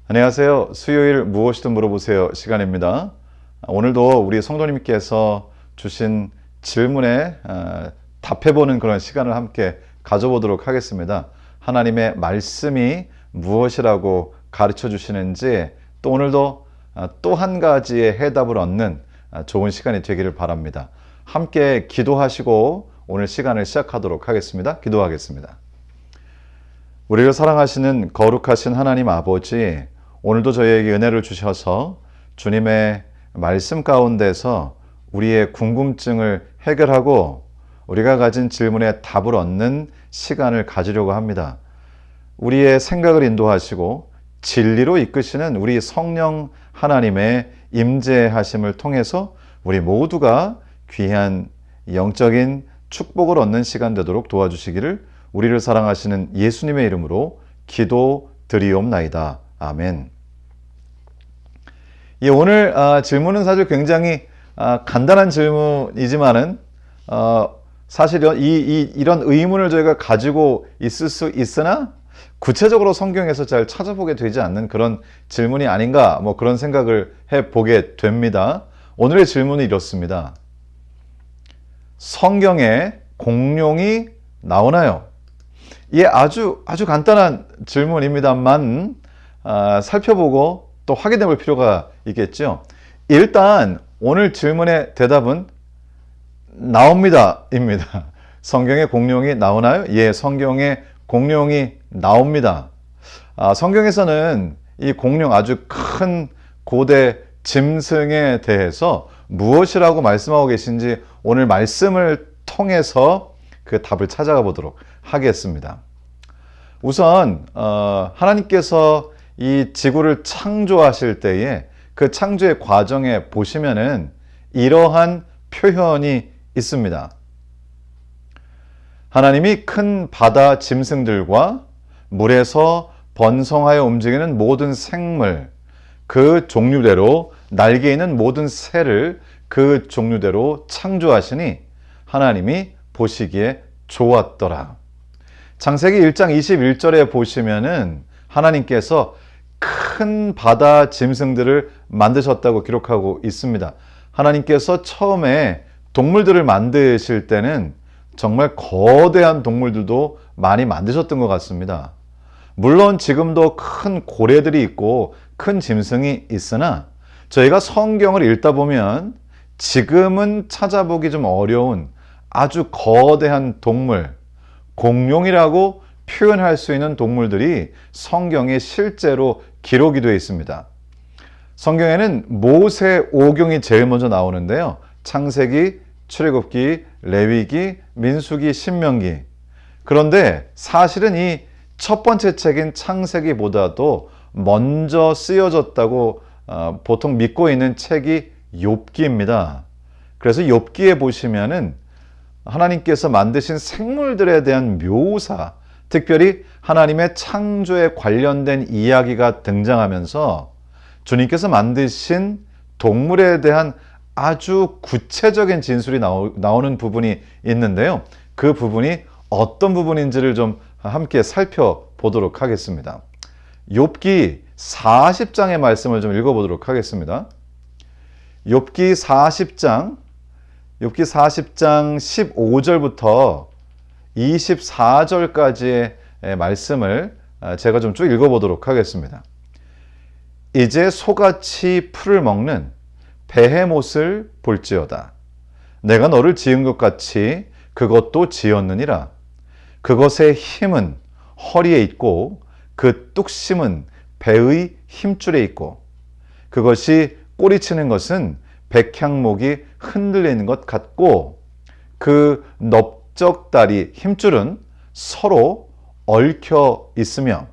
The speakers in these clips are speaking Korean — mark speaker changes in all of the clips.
Speaker 1: 안녕하세요. 수요일 무엇이든 물어보세요 시간입니다. 오늘도 우리 성도님께서 주신 질문에 답해보는 그런 시간을 함께 가져보도록 하겠습니다. 하나님의 말씀이 무엇이라고 가르쳐 주시는지, 또 오늘도 또 한 가지의 해답을 얻는 좋은 시간이 되기를 바랍니다. 함께 기도하시고 오늘 시간을 시작하도록 하겠습니다. 기도하겠습니다. 우리를 사랑하시는 거룩하신 하나님 아버지, 오늘도 저희에게 은혜를 주셔서 주님의 말씀 가운데서 우리의 궁금증을 해결하고 우리가 가진 질문에 답을 얻는 시간을 가지려고 합니다. 우리의 생각을 인도하시고 진리로 이끄시는 우리 성령 하나님의 임재하심을 통해서 우리 모두가 귀한 영적인 축복을 얻는 시간 되도록 도와주시기를 우리를 사랑하시는 예수님의 이름으로 기도드리옵나이다. 아멘. 오늘 질문은 사실 굉장히 간단한 질문이지만은 사실 이런 의문을 저희가 가지고 있을 수 있으나 구체적으로 성경에서 잘 찾아보게 되지 않는 그런 질문이 아닌가, 그런 생각을 해보게 됩니다. 오늘의 질문은 이렇습니다. 성경에 공룡이 나오나요? 아주 간단한 질문입니다만 살펴보고 또 확인해 볼 필요가 있겠죠. 일단 오늘 질문의 대답은 나옵니다 입니다. 성경에 공룡이 나오나요? 예, 성경에 공룡이 나옵니다. 성경에서는 이 공룡, 아주 큰 고대 짐승에 대해서 무엇이라고 말씀하고 계신지 오늘 말씀을 통해서 그 답을 찾아가 보도록 하겠습니다. 우선 하나님께서 이 지구를 창조하실 때에 그 창조의 과정에 보시면은 이러한 표현이 있습니다. 하나님이 큰 바다 짐승들과 물에서 번성하여 움직이는 모든 생물, 그 종류대로 날개 있는 모든 새를 그 종류대로 창조하시니 하나님이 보시기에 좋았더라. 창세기 1장 21절에 보시면은 하나님께서 큰 바다 짐승들을 만드셨다고 기록하고 있습니다. 하나님께서 처음에 동물들을 만드실 때는 정말 거대한 동물들도 많이 만드셨던 것 같습니다. 물론 지금도 큰 고래들이 있고 큰 짐승이 있으나 저희가 성경을 읽다 보면 지금은 찾아보기 좀 어려운 아주 거대한 동물, 공룡이라고 표현할 수 있는 동물들이 성경에 실제로 기록이 되어 있습니다. 성경에는 모세 오경이 제일 먼저 나오는데요. 창세기, 출애굽기, 레위기, 민수기, 신명기. 그런데 사실은 이 첫 번째 책인 창세기보다도 먼저 쓰여졌다고 보통 믿고 있는 책이 욥기입니다. 그래서 욥기에 보시면은 하나님께서 만드신 생물들에 대한 묘사, 특별히 하나님의 창조에 관련된 이야기가 등장하면서 주님께서 만드신 동물에 대한 아주 구체적인 진술이 나오는 부분이 있는데요. 그 부분이 어떤 부분인지를 좀 함께 살펴보도록 하겠습니다. 욥기 40장의 말씀을 좀 읽어보도록 하겠습니다. 욥기 40장 15절부터 24절까지의 말씀을 제가 좀 쭉 읽어보도록 하겠습니다. 이제 소같이 풀을 먹는 베헤못을 볼지어다. 내가 너를 지은 것 같이 그것도 지었느니라. 그것의 힘은 허리에 있고 그 뚝심은 배의 힘줄에 있고 그것이 꼬리치는 것은 백향목이 흔들리는 것 같고 그 넓적다리 힘줄은 서로 얽혀 있으며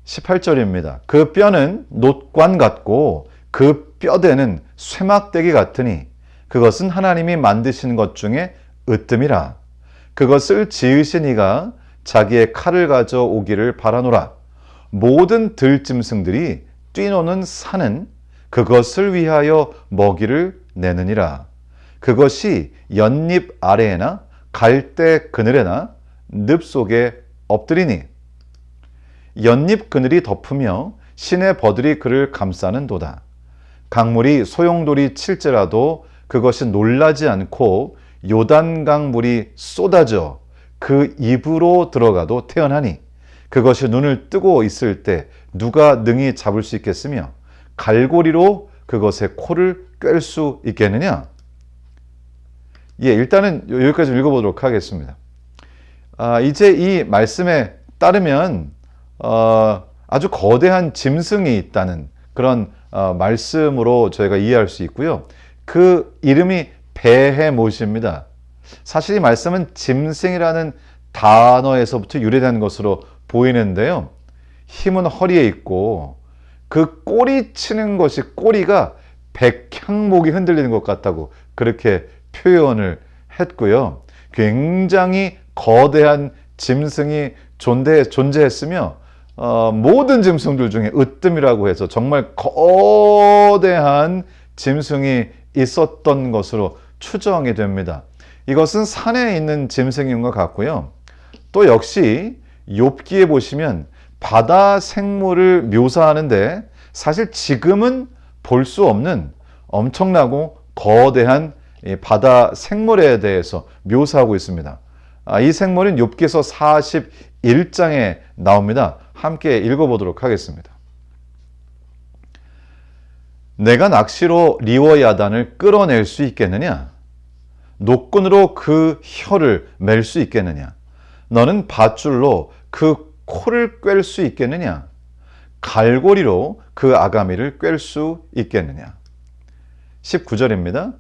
Speaker 1: 18절입니다. 그 뼈는 놋관 같고 그 뼈대는 쇠막대기 같으니 그것은 하나님이 만드신 것 중에 으뜸이라. 그것을 지으신 이가 자기의 칼을 가져오기를 바라노라. 모든 들짐승들이 뛰노는 산은 그것을 위하여 먹이를 내느니라. 그것이 연잎 아래에나 갈대 그늘에나 늪 속에 엎드리니 연잎 그늘이 덮으며 신의 버들이 그를 감싸는도다. 강물이 소용돌이 칠지라도 그것이 놀라지 않고 요단강 물이 쏟아져 그 입으로 들어가도 태어나니 그것이 눈을 뜨고 있을 때 누가 능히 잡을 수 있겠으며 갈고리로 그것의 코를 꿰 수 있겠느냐? 일단은 여기까지 읽어보도록 하겠습니다. 이제 이 말씀에 따르면 아주 거대한 짐승이 있다는 그런 말씀으로 저희가 이해할 수 있고요. 그 이름이 베헤못입니다. 사실 이 말씀은 짐승이라는 단어에서부터 유래된 것으로 보이는데요. 힘은 허리에 있고 그 꼬리 치는 것이 꼬리가 백향목이 흔들리는 것 같다고 그렇게 표현을 했고요. 굉장히 거대한 짐승이 존재했으며 모든 짐승들 중에 으뜸이라고 해서 정말 거대한 짐승이 있었던 것으로 추정이 됩니다. 이것은 산에 있는 짐승인 것 같고요. 또 역시 욥기에 보시면 바다 생물을 묘사하는데 사실 지금은 볼 수 없는 엄청나고 거대한 바다 생물에 대해서 묘사하고 있습니다. 이 생물은 욥기서 41장에 나옵니다. 함께 읽어보도록 하겠습니다. 내가 낚시로 리워야단을 끌어낼 수 있겠느냐? 노끈으로 그 혀를 맬 수 있겠느냐? 너는 밧줄로 그 코를 꿰 수 있겠느냐? 갈고리로 그 아가미를 꿰 수 있겠느냐? 19절입니다.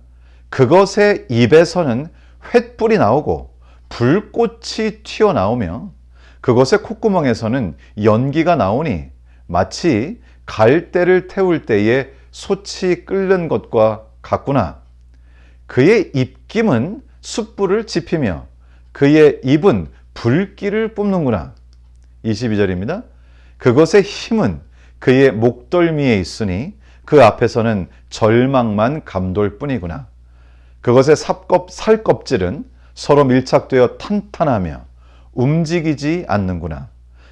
Speaker 1: 그것의 입에서는 횃불이 나오고 불꽃이 튀어나오며 그것의 콧구멍에서는 연기가 나오니 마치 갈대를 태울 때에 솥이 끓는 것과 같구나. 그의 입김은 숯불을 지피며 그의 입은 불길을 뿜는구나. 22절입니다. 그것의 힘은 그의 목덜미에 있으니 그 앞에서는 절망만 감돌 뿐이구나. 그것의 살껍질은 서로 밀착되어 탄탄하며 움직이지 않는구나.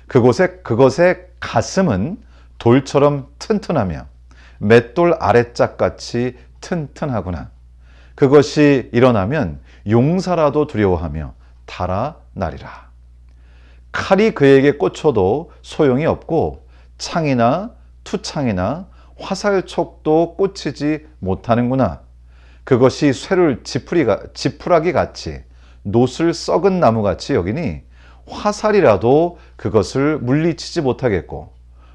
Speaker 1: 그것의 가슴은 돌처럼 튼튼하며 맷돌 아래짝같이 튼튼하구나. 그것이 일어나면 용사라도 두려워하며 달아나리라. 칼이 그에게 꽂혀도 소용이 없고 창이나 투창이나 화살촉도 꽂히지 못하는구나. 그것이 쇠를 지푸라기 같이 노슬 썩은 나무같이 여기니 화살이라도 그것을 물리치지 못하겠고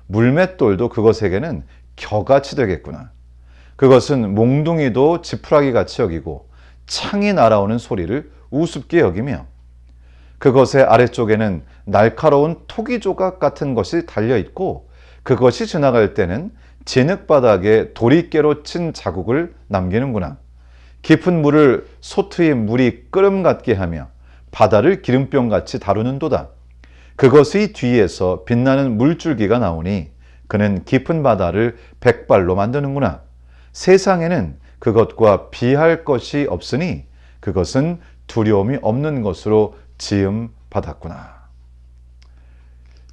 Speaker 1: 물맷돌도 그것에게는 겨같이 되겠구나. 그것은 몽둥이도 지푸라기 같이 여기고 창이 날아오는 소리를 우습게 여기며 그것의 아래쪽에는 날카로운 토기 조각 같은 것이 달려있고 그것이 지나갈 때는 진흙바닥에 도리깨로 친 자국을 남기는구나. 깊은 물을 소트의 물이 끓음 같게 하며 바다를 기름병같이 다루는도다. 그것의 뒤에서 빛나는 물줄기가 나오니 그는 깊은 바다를 백발로 만드는구나. 세상에는 그것과 비할 것이 없으니 그것은 두려움이 없는 것으로 지음 받았구나.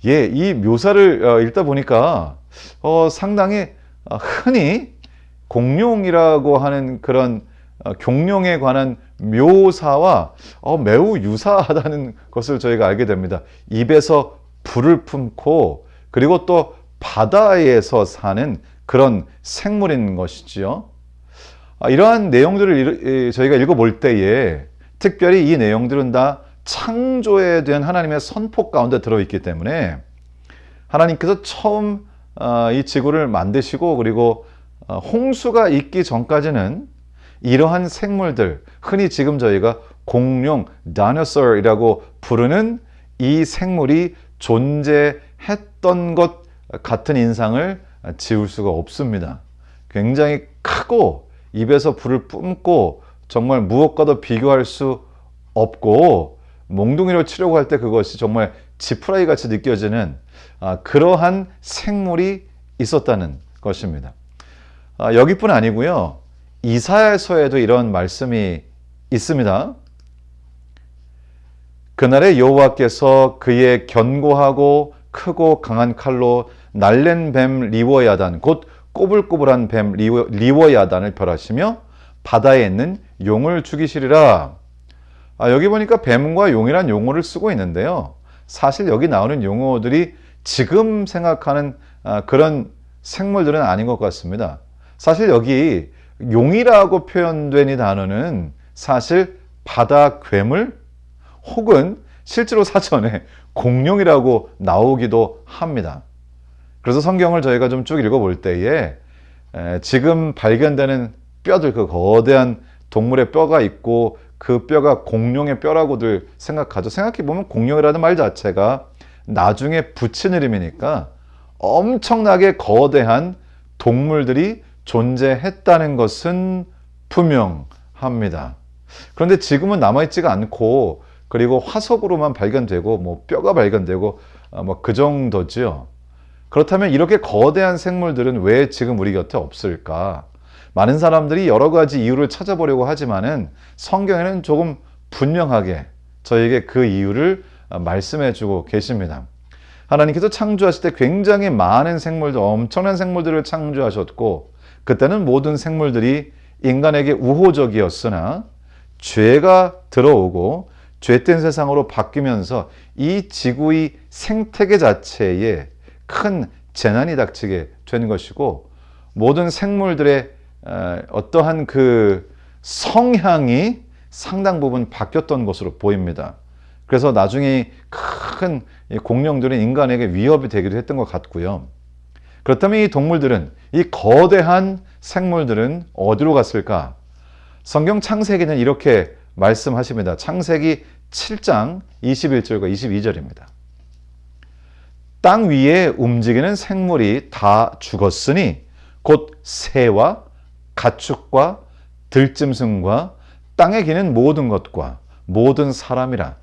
Speaker 1: 이 묘사를 읽다 보니까 상당히 흔히 공룡이라고 하는 그런 공룡에 관한 묘사와 매우 유사하다는 것을 저희가 알게 됩니다. 입에서 불을 품고 그리고 또 바다에서 사는 그런 생물인 것이지요. 이러한 내용들을 저희가 읽어볼 때에 특별히 이 내용들은 다 창조에 대한 하나님의 선포 가운데 들어있기 때문에 하나님께서 처음 이 지구를 만드시고 그리고 홍수가 있기 전까지는 이러한 생물들, 흔히 지금 저희가 공룡, 다이너소어이라고 부르는 이 생물이 존재했던 것 같은 인상을 지울 수가 없습니다. 굉장히 크고 입에서 불을 뿜고 정말 무엇과도 비교할 수 없고 몽둥이로 치려고 할 때 그것이 정말 지푸라기 같이 느껴지는 그러한 생물이 있었다는 것입니다. 여기뿐 아니고요. 이사야서에도 이런 말씀이 있습니다. 그날에 여호와께서 그의 견고하고 크고 강한 칼로 날랜 뱀 리워야단 곧 꼬불꼬불한 뱀 리워야단을 멸하시며 바다에 있는 용을 죽이시리라. 여기 보니까 뱀과 용이란 용어를 쓰고 있는데요. 사실 여기 나오는 용어들이 지금 생각하는 그런 생물들은 아닌 것 같습니다. 사실 여기 용이라고 표현된 이 단어는 사실 바다 괴물 혹은 실제로 사전에 공룡이라고 나오기도 합니다. 그래서 성경을 저희가 좀 쭉 읽어볼 때에 지금 발견되는 뼈들, 그 거대한 동물의 뼈가 있고 그 뼈가 공룡의 뼈라고들 생각하죠. 생각해보면 공룡이라는 말 자체가 나중에 붙인 이름이니까 엄청나게 거대한 동물들이 존재했다는 것은 분명합니다. 그런데 지금은 남아있지가 않고 그리고 화석으로만 발견되고 뭐 뼈가 발견되고 뭐 그 정도죠. 그렇다면 이렇게 거대한 생물들은 왜 지금 우리 곁에 없을까? 많은 사람들이 여러 가지 이유를 찾아보려고 하지만은 성경에는 조금 분명하게 저에게 그 이유를 말씀해 주고 계십니다. 하나님께서 창조하실 때 굉장히 많은 생물들, 엄청난 생물들을 창조하셨고 그때는 모든 생물들이 인간에게 우호적이었으나 죄가 들어오고 죄된 세상으로 바뀌면서 이 지구의 생태계 자체에 큰 재난이 닥치게 된 것이고 모든 생물들의 어떠한 그 성향이 상당 부분 바뀌었던 것으로 보입니다. 그래서 나중에 큰 공룡들은 인간에게 위협이 되기도 했던 것 같고요. 그렇다면 이 동물들은, 이 거대한 생물들은 어디로 갔을까? 성경 창세기는 이렇게 말씀하십니다. 창세기 7장 21절과 22절입니다. 땅 위에 움직이는 생물이 다 죽었으니 곧 새와 가축과 들짐승과 땅에 기는 모든 것과 모든 사람이라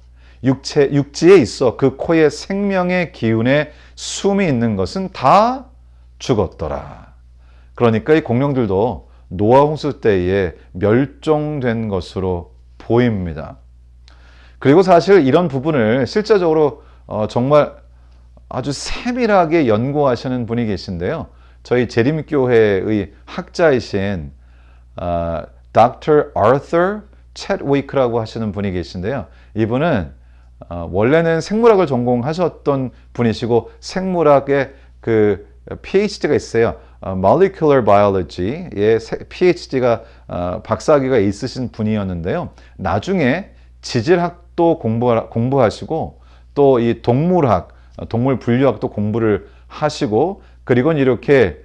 Speaker 1: 육지에 있어 그 코에 생명의 기운에 숨이 있는 것은 다 죽었더라. 그러니까 이 공룡들도 노아 홍수 때에 멸종된 것으로 보입니다. 그리고 사실 이런 부분을 실제적으로 정말 아주 세밀하게 연구하시는 분이 계신데요. 저희 재림교회의 학자이신 Dr. Arthur Chadwick라고 하시는 분이 계신데요. 이분은 원래는 생물학을 전공하셨던 분이시고 생물학의 그 PhD가 있어요. Molecular Biology의 PhD가 박사학위가 있으신 분이었는데요. 나중에 지질학도 공부하시고 또 이 동물학, 동물 분류학도 공부를 하시고 그리고 이렇게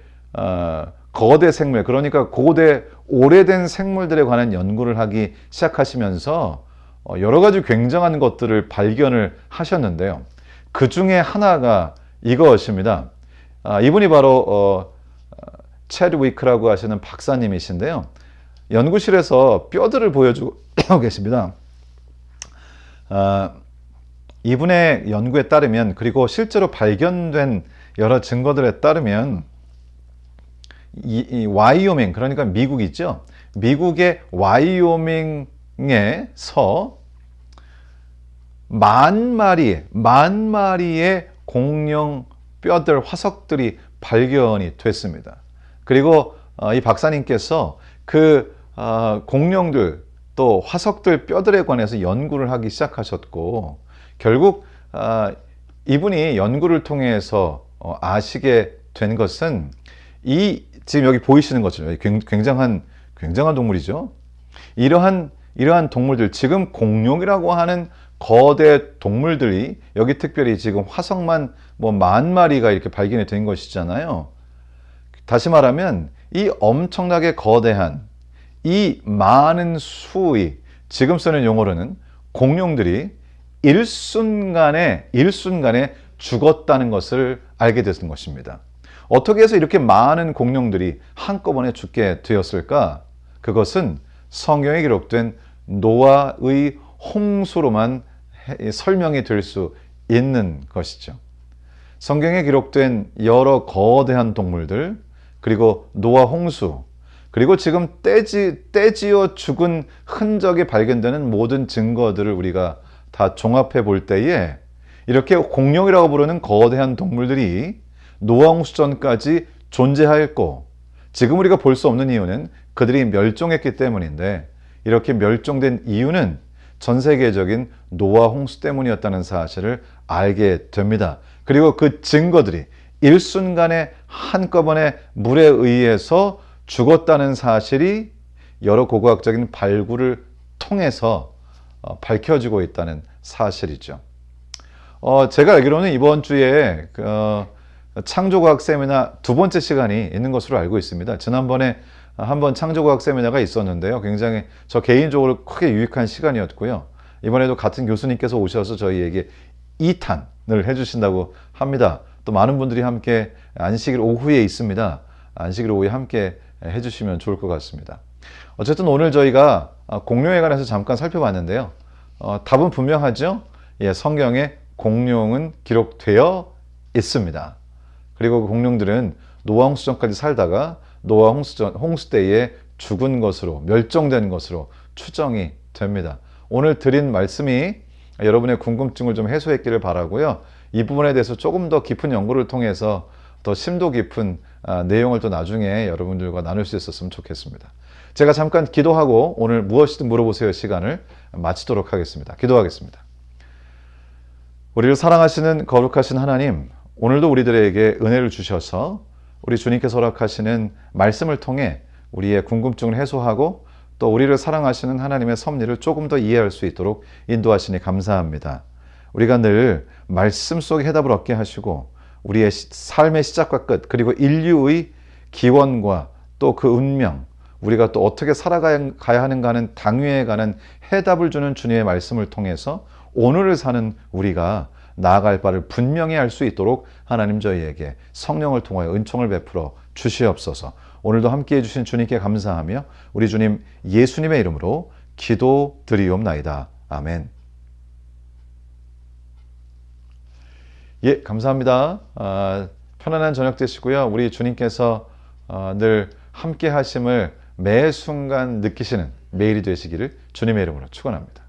Speaker 1: 거대 생물, 그러니까 고대 오래된 생물들에 관한 연구를 하기 시작하시면서 여러 가지 굉장한 것들을 발견을 하셨는데요. 그 중에 하나가 이것입니다. 이분이 바로 체드위크라고 하시는 박사님이신데요. 연구실에서 뼈들을 보여주고 계십니다. 이분의 연구에 따르면 그리고 실제로 발견된 여러 증거들에 따르면 이 와이오밍, 그러니까 미국이죠. 미국의 와이오밍에서 만 마리의 공룡 뼈들, 화석들이 발견이 됐습니다. 그리고 이 박사님께서 그 공룡들 또 화석들 뼈들에 관해서 연구를 하기 시작하셨고 결국 이분이 연구를 통해서 아시게 된 것은 이 지금 여기 보이시는 것처럼 굉장한 동물이죠. 이러한 동물들, 지금 공룡이라고 하는 거대 동물들이 여기 특별히 지금 화석만 뭐 10,000마리가 이렇게 발견이 된 것이잖아요. 다시 말하면 이 엄청나게 거대한 이 많은 수의, 지금 쓰는 용어로는 공룡들이 일순간에 죽었다는 것을 알게 됐던 것입니다. 어떻게 해서 이렇게 많은 공룡들이 한꺼번에 죽게 되었을까? 그것은 성경에 기록된 노아의 홍수로만 설명이 될 수 있는 것이죠. 성경에 기록된 여러 거대한 동물들, 그리고 노아 홍수, 그리고 지금 떼지어 죽은 흔적이 발견되는 모든 증거들을 우리가 다 종합해 볼 때에 이렇게 공룡이라고 부르는 거대한 동물들이 노아 홍수 전까지 존재하였고 지금 우리가 볼 수 없는 이유는 그들이 멸종했기 때문인데 이렇게 멸종된 이유는 전 세계적인 노아 홍수 때문이었다는 사실을 알게 됩니다. 그리고 그 증거들이 일순간에 한꺼번에 물에 의해서 죽었다는 사실이 여러 고고학적인 발굴을 통해서 밝혀지고 있다는 사실이죠. 제가 알기로는 이번 주에 창조과학 세미나 두 번째 시간이 있는 것으로 알고 있습니다. 지난번에 한번 창조과학 세미나가 있었는데요. 굉장히 저 개인적으로 크게 유익한 시간이었고요. 이번에도 같은 교수님께서 오셔서 저희에게 2탄을 해주신다고 합니다. 또 많은 분들이 함께 안식일 오후에 있습니다. 안식일 오후에 함께 해주시면 좋을 것 같습니다. 어쨌든 오늘 저희가 공룡에 관해서 잠깐 살펴봤는데요. 답은 분명하죠? 예, 성경에 공룡은 기록되어 있습니다. 그리고 그 공룡들은 노아 홍수 전까지 살다가 노아 홍수 때에 죽은 것으로 멸종된 것으로 추정이 됩니다. 오늘 드린 말씀이 여러분의 궁금증을 좀 해소했기를 바라고요. 이 부분에 대해서 조금 더 깊은 연구를 통해서 더 심도 깊은 내용을 또 나중에 여러분들과 나눌 수 있었으면 좋겠습니다. 제가 잠깐 기도하고 오늘 무엇이든 물어보세요 시간을 마치도록 하겠습니다. 기도하겠습니다. 우리를 사랑하시는 거룩하신 하나님, 오늘도 우리들에게 은혜를 주셔서 우리 주님께서 허락하시는 말씀을 통해 우리의 궁금증을 해소하고 또 우리를 사랑하시는 하나님의 섭리를 조금 더 이해할 수 있도록 인도하시니 감사합니다. 우리가 늘 말씀 속에 해답을 얻게 하시고 우리의 삶의 시작과 끝 그리고 인류의 기원과 또 그 운명 우리가 또 어떻게 살아가야 하는가는 당위에 관한 해답을 주는 주님의 말씀을 통해서 오늘을 사는 우리가 나아갈 바를 분명히 알 수 있도록 하나님 저희에게 성령을 통하여 은총을 베풀어 주시옵소서. 오늘도 함께해 주신 주님께 감사하며 우리 주님 예수님의 이름으로 기도드리옵나이다. 아멘. 예, 감사합니다. 편안한 저녁 되시고요. 우리 주님께서 늘 함께 하심을 매 순간 느끼시는 매일이 되시기를 주님의 이름으로 축원합니다.